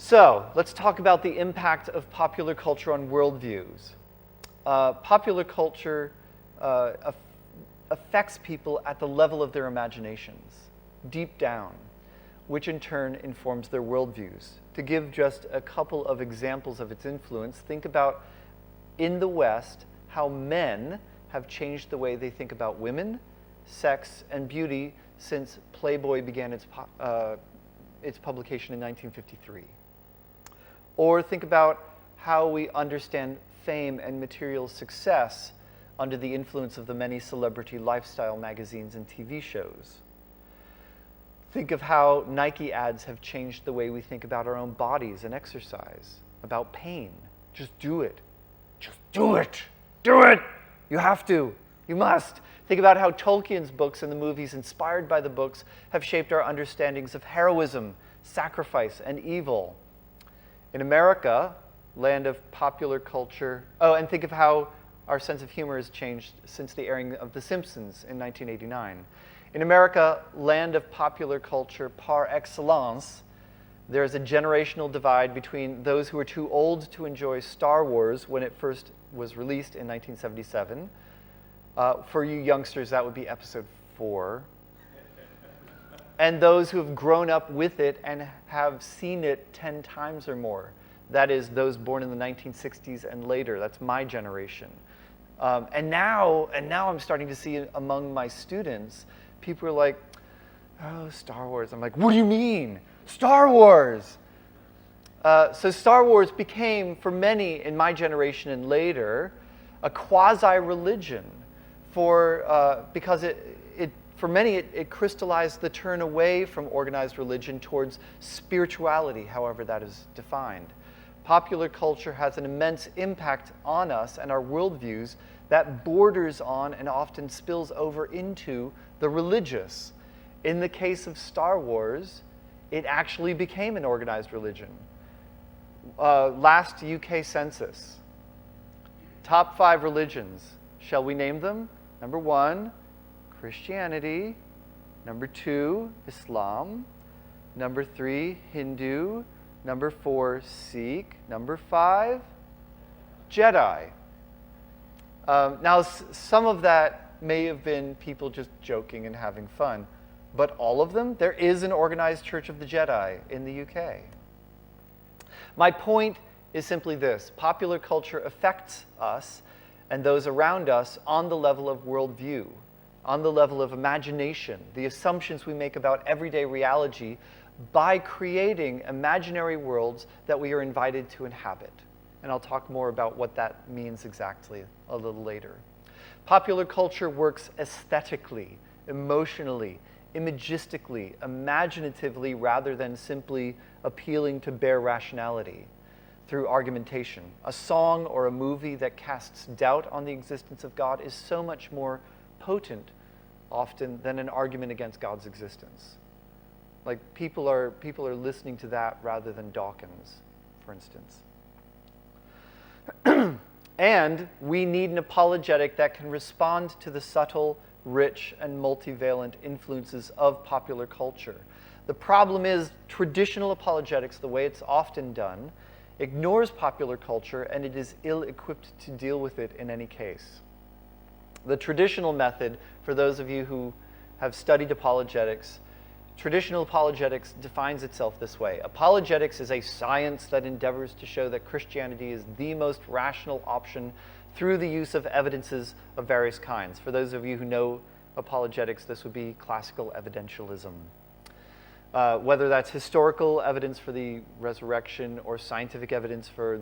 So, let's talk about the impact of popular culture on worldviews. Popular culture affects people at the level of their imaginations, deep down, which in turn informs their worldviews. To give just a couple of examples of its influence, think about, in the West, how men have changed the way they think about women, sex, and beauty since Playboy began its publication in 1953. Or think about how we understand fame and material success under the influence of the many celebrity lifestyle magazines and TV shows. Think of how Nike ads have changed the way we think about our own bodies and exercise, about pain. Just do it. Just do it. Do it. You have to. You must. Think about how Tolkien's books and the movies inspired by the books have shaped our understandings of heroism, sacrifice, and evil. In America, land of popular culture, and think of how our sense of humor has changed since the airing of The Simpsons in 1989. In America, land of popular culture par excellence, there is a generational divide between those who are too old to enjoy Star Wars when it first was released in 1977. For you youngsters, that would be Episode 4. And those who have grown up with it and have seen it 10 times or more. That is, those born in the 1960s and later. That's my generation. And now I'm starting to see among my students, people are like, oh, Star Wars. I'm like, what do you mean? Star Wars! So Star Wars became, for many in my generation and later, a quasi-religion because for many, it crystallized the turn away from organized religion towards spirituality, however that is defined. Popular culture has an immense impact on us and our worldviews that borders on and often spills over into the religious. In the case of Star Wars, it actually became an organized religion. Last UK census, top 5 religions. Shall we name them? Number 1, Christianity. Number 2, Islam. Number 3, Hindu. Number 4, Sikh. Number 5, Jedi. Now, some of that may have been people just joking and having fun, but all of them, there is an organized Church of the Jedi in the UK. My point is simply this: popular culture affects us and those around us on the level of worldview, on the level of imagination, the assumptions we make about everyday reality by creating imaginary worlds that we are invited to inhabit. And I'll talk more about what that means exactly a little later. Popular culture works aesthetically, emotionally, imagistically, imaginatively, rather than simply appealing to bare rationality through argumentation. A song or a movie that casts doubt on the existence of God is so much more potent, often, than an argument against God's existence. Like, people are listening to that rather than Dawkins, for instance. And we need an apologetic that can respond to the subtle, rich, and multivalent influences of popular culture. The problem is traditional apologetics, the way it's often done, ignores popular culture, and it is ill-equipped to deal with it in any case. The traditional method, for those of you who have studied apologetics, traditional apologetics defines itself this way. Apologetics is a science that endeavors to show that Christianity is the most rational option through the use of evidences of various kinds. For those of you who know apologetics, this would be classical evidentialism. Whether that's historical evidence for the resurrection or scientific evidence for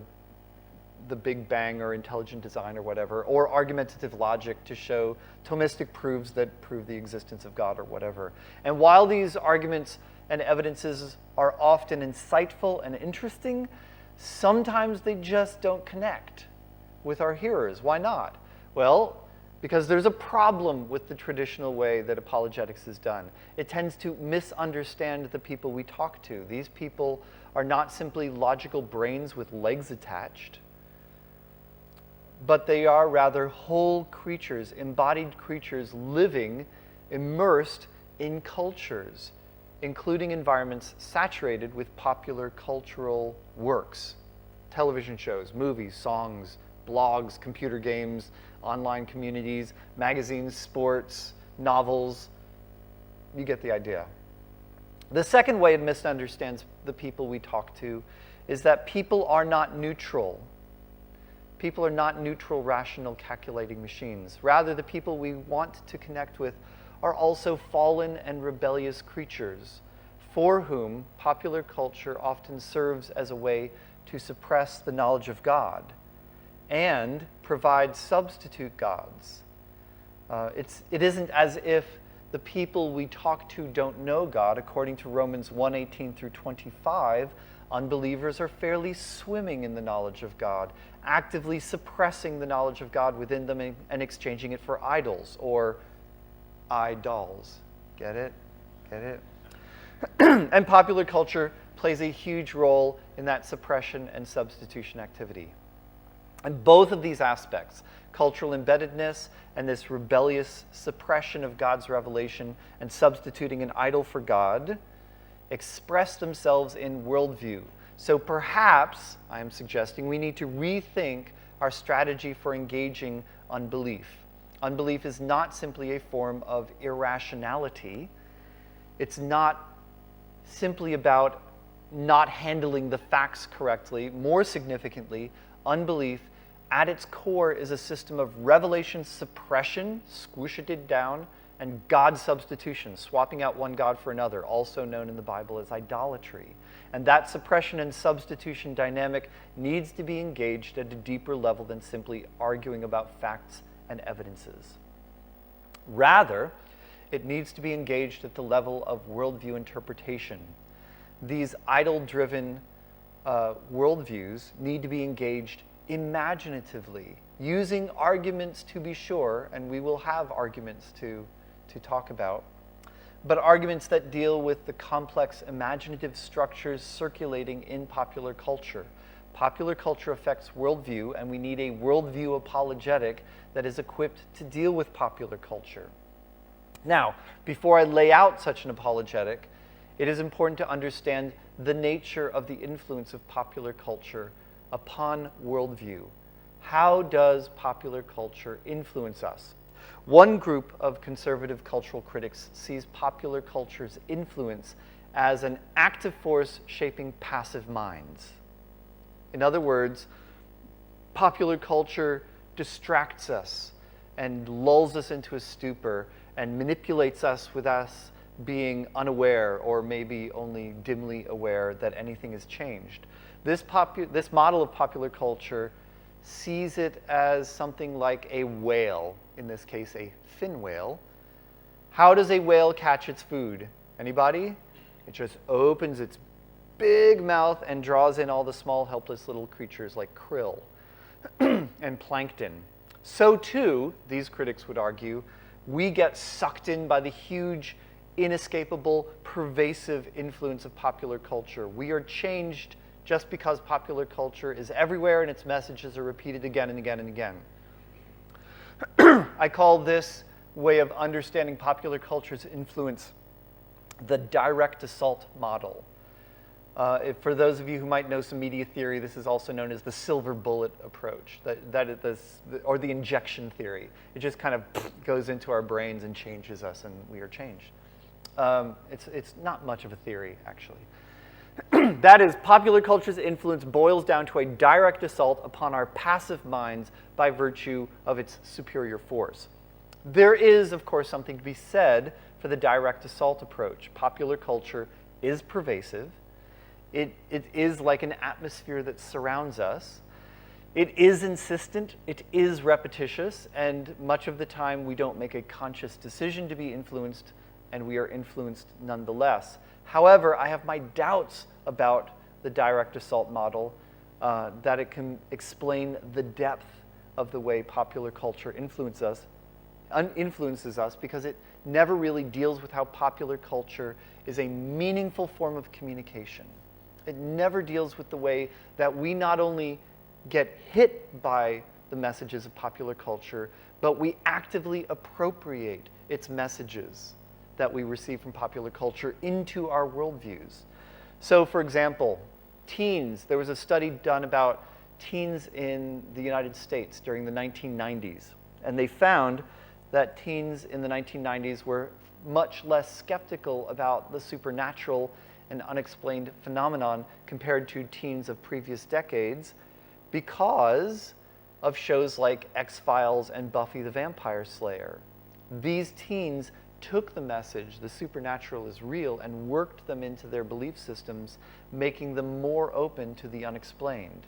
the Big Bang or intelligent design or whatever, or argumentative logic to show Thomistic proofs that prove the existence of God or whatever. And while these arguments and evidences are often insightful and interesting, sometimes they just don't connect with our hearers. Why not? Well, because there's a problem with the traditional way that apologetics is done. It tends to misunderstand the people we talk to. These people are not simply logical brains with legs attached, but they are rather whole creatures, embodied creatures living, immersed in cultures, including environments saturated with popular cultural works, television shows, movies, songs, blogs, computer games, online communities, magazines, sports, novels. You get the idea. The second way it misunderstands the people we talk to is that people are not neutral. People are not neutral, rational, calculating machines. Rather, the people we want to connect with are also fallen and rebellious creatures for whom popular culture often serves as a way to suppress the knowledge of God and provide substitute gods. It isn't as if the people we talk to don't know God. According to Romans 1:18 through 25, unbelievers are fairly swimming in the knowledge of God, actively suppressing the knowledge of God within them and exchanging it for idols or idols. Get it? Get it? And popular culture plays a huge role in that suppression and substitution activity. And both of these aspects, cultural embeddedness and this rebellious suppression of God's revelation and substituting an idol for God, express themselves in worldview. So perhaps, I am suggesting, we need to rethink our strategy for engaging unbelief. Unbelief is not simply a form of irrationality. It's not simply about not handling the facts correctly. More significantly, unbelief at its core is a system of revelation suppression, squish it down, and God substitution, swapping out one God for another, also known in the Bible as idolatry. And that suppression and substitution dynamic needs to be engaged at a deeper level than simply arguing about facts and evidences. Rather, it needs to be engaged at the level of worldview interpretation. These idol-driven worldviews need to be engaged imaginatively, using arguments to be sure, and we will have arguments to talk about, but arguments that deal with the complex imaginative structures circulating in popular culture. Popular culture affects worldview, and we need a worldview apologetic that is equipped to deal with popular culture. Now, before I lay out such an apologetic, it is important to understand the nature of the influence of popular culture upon worldview. How does popular culture influence us? One group of conservative cultural critics sees popular culture's influence as an active force shaping passive minds. In other words, popular culture distracts us and lulls us into a stupor and manipulates us with us being unaware or maybe only dimly aware that anything has changed. This model of popular culture sees it as something like a whale, in this case a fin whale. How does a whale catch its food? Anybody? It just opens its big mouth and draws in all the small helpless little creatures like krill and plankton. So too, these critics would argue, we get sucked in by the huge, inescapable, pervasive influence of popular culture. We are changed just because popular culture is everywhere and its messages are repeated again and again and again. I call this way of understanding popular culture's influence the direct assault model. For those of you who might know some media theory, this is also known as the silver bullet approach, or the injection theory. It just kind of goes into our brains and changes us, and we are changed. It's not much of a theory, actually. That is, popular culture's influence boils down to a direct assault upon our passive minds by virtue of its superior force. There is, of course, something to be said for the direct assault approach. Popular culture is pervasive. It is like an atmosphere that surrounds us. It is insistent, it is repetitious, and much of the time we don't make a conscious decision to be influenced, and we are influenced nonetheless. However, I have my doubts about the direct assault model, that it can explain the depth of the way popular culture influences us, because it never really deals with how popular culture is a meaningful form of communication. It never deals with the way that we not only get hit by the messages of popular culture, but we actively appropriate its messages. that we receive from popular culture into our worldviews. So, for example, teens, there was a study done about teens in the United States during the 1990s, and they found that teens in the 1990s were much less skeptical about the supernatural and unexplained phenomenon compared to teens of previous decades because of shows like X-Files and Buffy the Vampire Slayer. These teens took the message, the supernatural is real, and worked them into their belief systems, making them more open to the unexplained.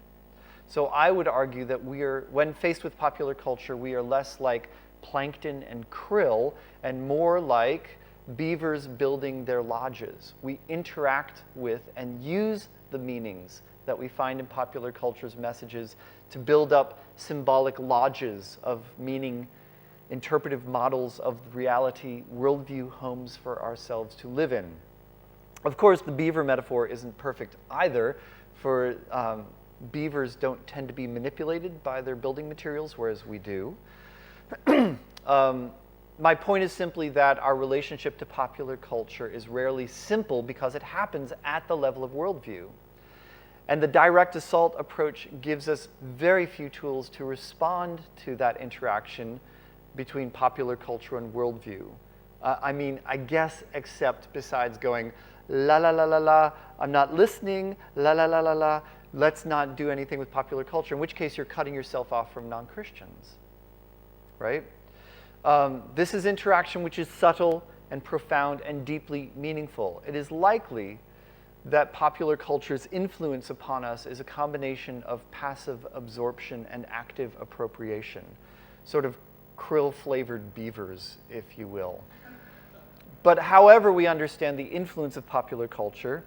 So I would argue that when faced with popular culture, we are less like plankton and krill and more like beavers building their lodges. We interact with and use the meanings that we find in popular culture's messages to build up symbolic lodges of meaning, interpretive models of reality, worldview homes for ourselves to live in. Of course, the beaver metaphor isn't perfect either, for beavers don't tend to be manipulated by their building materials, whereas we do. My point is simply that our relationship to popular culture is rarely simple because it happens at the level of worldview. And the direct assault approach gives us very few tools to respond to that interaction between popular culture and worldview. I guess except besides going, la la la la la, I'm not listening, la la la la la, let's not do anything with popular culture, in which case you're cutting yourself off from non-Christians, right? This is interaction which is subtle and profound and deeply meaningful. It is likely that popular culture's influence upon us is a combination of passive absorption and active appropriation, sort of krill-flavored beavers, if you will. But however we understand the influence of popular culture,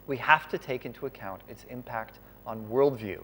we have to take into account its impact on worldview.